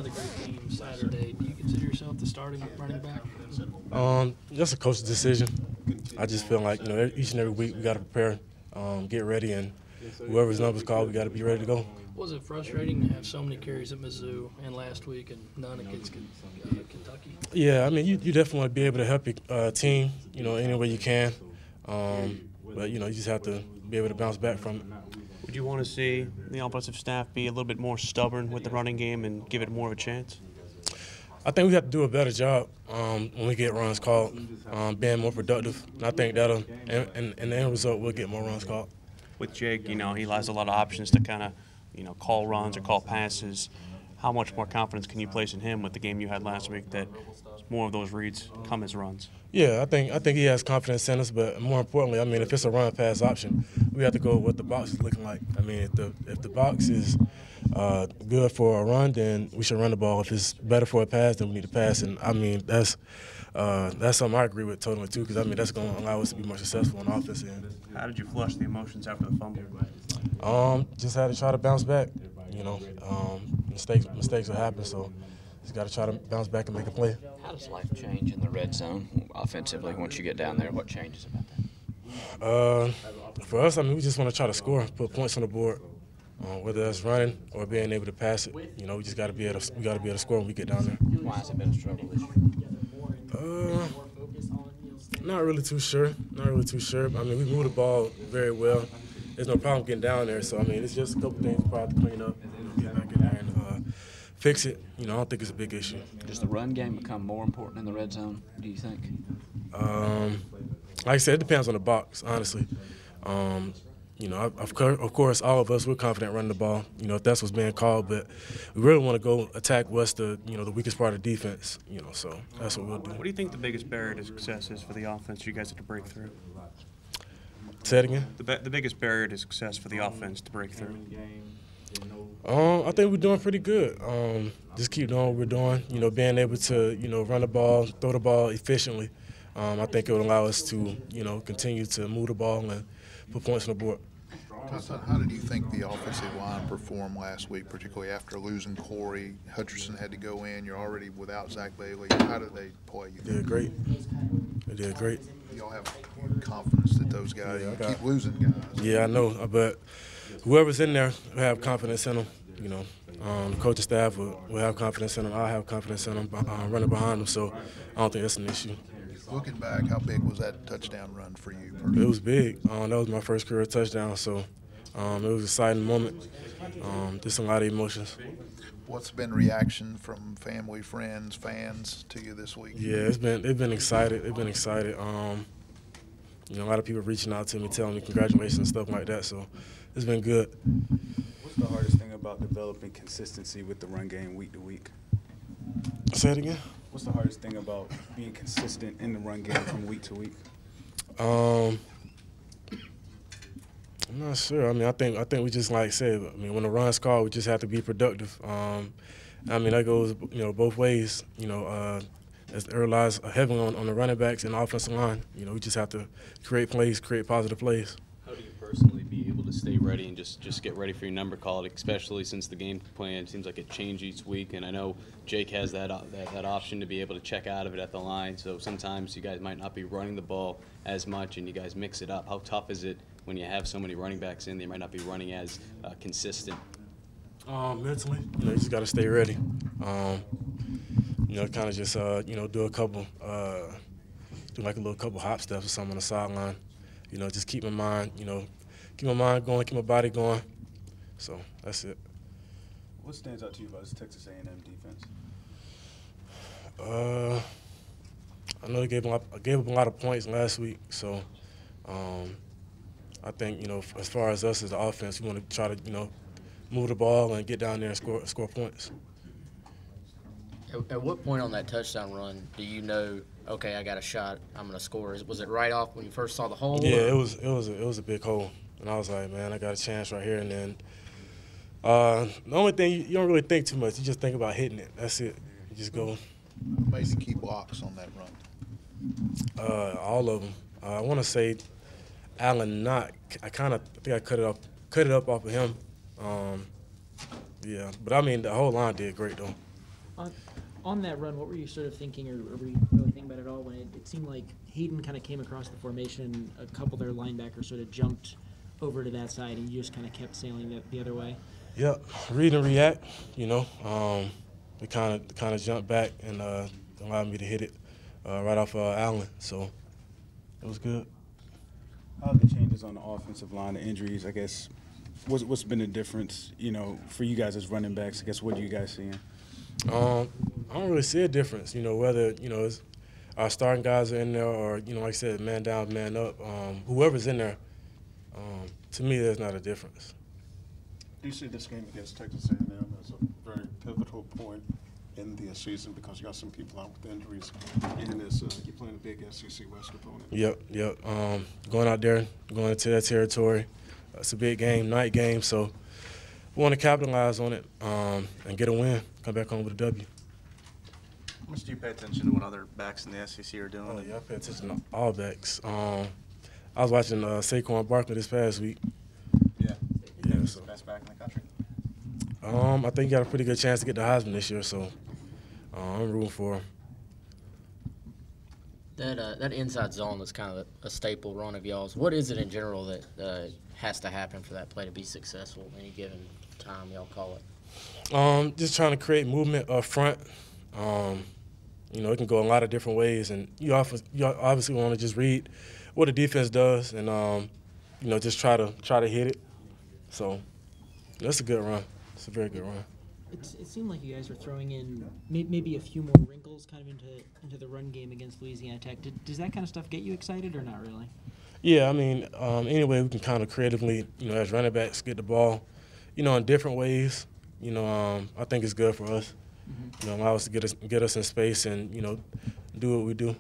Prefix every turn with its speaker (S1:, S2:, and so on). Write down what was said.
S1: a great game Saturday. Do you consider yourself the starting running back?
S2: Just a coach's decision. I just feel like, each and every week we got to prepare, get ready, and whoever's number's called, we got to be ready to go.
S1: Was it frustrating to have so many carries at Mizzou and last week and none against Kentucky?
S2: Yeah, I mean, you definitely want to be able to help your team, any way you can. But, you just have to be able to bounce back from it.
S3: Would you want to see the offensive staff be a little bit more stubborn with the running game and give it more of a chance?
S2: I think we have to do a better job when we get runs called, being more productive. And I think that'll, and the end result, we'll get more runs called.
S3: With Jake, he has a lot of options to kind of, call runs or call passes. How much more confidence can you place in him with the game you had last week that more of those reads come as runs?
S2: Yeah, I think he has confidence in us, but more importantly, I mean, if it's a run pass option, we have to go with what the box is looking like. I mean, if the box is good for a run, then we should run the ball. If it's better for a pass, then we need to pass. And I mean, that's something I agree with totally too, because I mean that's going to allow us to be more successful on offense end.
S3: How did you flush the emotions after the fumble?
S2: Just had to try to bounce back. Mistakes will happen, so just got to try to bounce back and make a play.
S4: How does life change in the red zone offensively once you get down there? What changes about that?
S2: For us, I mean, we just want to try to score, put points on the board, whether that's running or being able to pass it. We just got to be able to score when we get down there.
S4: Why has it been a struggle this year?
S2: Not really too sure. I mean, we move the ball very well. There's no problem getting down there. So I mean, it's just a couple things we probably have to clean up, get back in there and fix it. I don't think it's a big issue.
S4: Does the run game become more important in the red zone, do you think?
S2: Like I said, it depends on the box, honestly. Of course, all of us, we're confident running the ball, if that's what's being called, but we really want to go attack what's the weakest part of defense, so that's what we'll do.
S3: What do you think the biggest barrier to success is for the offense you guys have to break through?
S2: Say it again?
S3: The biggest barrier to success for the offense to break through?
S2: I think we're doing pretty good. Just keep doing what we're doing, being able to, run the ball, throw the ball efficiently. I think it would allow us to, continue to move the ball and put points on the board.
S5: How did you think the offensive line performed last week, particularly after losing Corey? Hutcherson had to go in. You're already without Zach Bailey. How did they play?
S2: They did great. They did great.
S5: Y'all have confidence that those guys keep losing guys.
S2: Yeah, I know. But whoever's in there, we have confidence in them. The coaching staff will have confidence in them. I have confidence in them running behind them. So I don't think that's an issue.
S5: Looking back, how big was that touchdown run for you?
S2: It was big. That was my first career touchdown, so it was an exciting moment. Just a lot of emotions.
S5: What's been reaction from family, friends, fans to you this week?
S2: Yeah, they've been excited. They've been excited. A lot of people reaching out to me, telling me congratulations and stuff like that. So it's been good.
S6: What's the hardest thing about developing consistency with the run game week to week?
S2: Say it again.
S6: What's the hardest thing about being consistent in the run game from week to week?
S2: I'm not sure. I mean, I think we just like I said. I mean, when the run's called, we just have to be productive. I mean, that goes both ways. As it relies heavily on the running backs and the offensive line. We just have to create plays, create positive plays.
S7: How do you personally be able to stay ready and just get ready for your number called, especially since the game plan seems like it changes each week? And I know Jake has that option to be able to check out of it at the line. So sometimes you guys might not be running the ball as much, and you guys mix it up. How tough is it when you have so many running backs in? They might not be running as consistent.
S2: Mentally, you just got to stay ready. Kind of just do a couple, do like a little couple hop steps or something on the sideline. Just keep my mind, keep my mind going, keep my body going. So that's it.
S6: What stands out to you about this Texas A&M defense?
S2: I know they gave up a lot of points last week, so I think as far as us as the offense, we want to try to move the ball and get down there and score points.
S8: At what point on that touchdown run do you know, okay, I got a shot, I'm going to score? Was it right off when you first saw the hole?
S2: Yeah, it was a big hole, and I was like, man, I got a chance right here. And then the only thing you don't really think too much, you just think about hitting it. That's it. You just go.
S5: Who made the key blocks on that run?
S2: All of them. I want to say Alan Knott. I think I cut it up off of him. Yeah, but I mean the whole line did great though.
S9: On that run, what were you sort of thinking, or were you really thinking about it all when it seemed like Hayden kind of came across the formation and a couple of their linebackers sort of jumped over to that side and you just kind of kept sailing the other way?
S2: Yep, read and react, you know. We kind of jumped back and allowed me to hit it right off Allen, so it was good.
S6: How are the changes on the offensive line, the injuries, I guess, what's been the difference, you know, for you guys as running backs? I guess, what are you guys seeing?
S2: I don't really see a difference, you know, whether, you know, it's our starting guys are in there or, you know, like I said, man down, man up. Whoever's in there, to me, there's not a difference.
S10: Do you see this game against Texas A&M as a very pivotal point in the season because you got some people out with injuries and you're playing a big SEC West opponent?
S2: Yep. Going out there, going into that territory, it's a big game, night game, so we want to capitalize on it and get a win, come back home with a W.
S11: How much do you pay attention to what other backs in the SEC are doing?
S2: Oh, yeah, I pay attention to all backs. I was watching Saquon Barkley this past week.
S11: Yeah.
S2: Yeah, so.
S11: The best back in the country?
S2: I think he got a pretty good chance to get the Heisman this year, so I'm rooting for him.
S8: That inside zone is kind of a staple run of y'all's. What is it in general that has to happen for that play to be successful any given time y'all call it?
S2: Just trying to create movement up front. You know, it can go a lot of different ways, and you obviously want to just read what the defense does, and you know, just try to hit it. So that's a good run. It's a very good run.
S9: It seemed like you guys were throwing in maybe a few more wrinkles kind of into the run game against Louisiana Tech. Does that kind of stuff get you excited or not really?
S2: Yeah, I mean, anyway, we can kind of creatively, you know, as running backs, get the ball, you know, in different ways. You know, I think it's good for us. You know, allow us to get us in space and, you know, do what we do.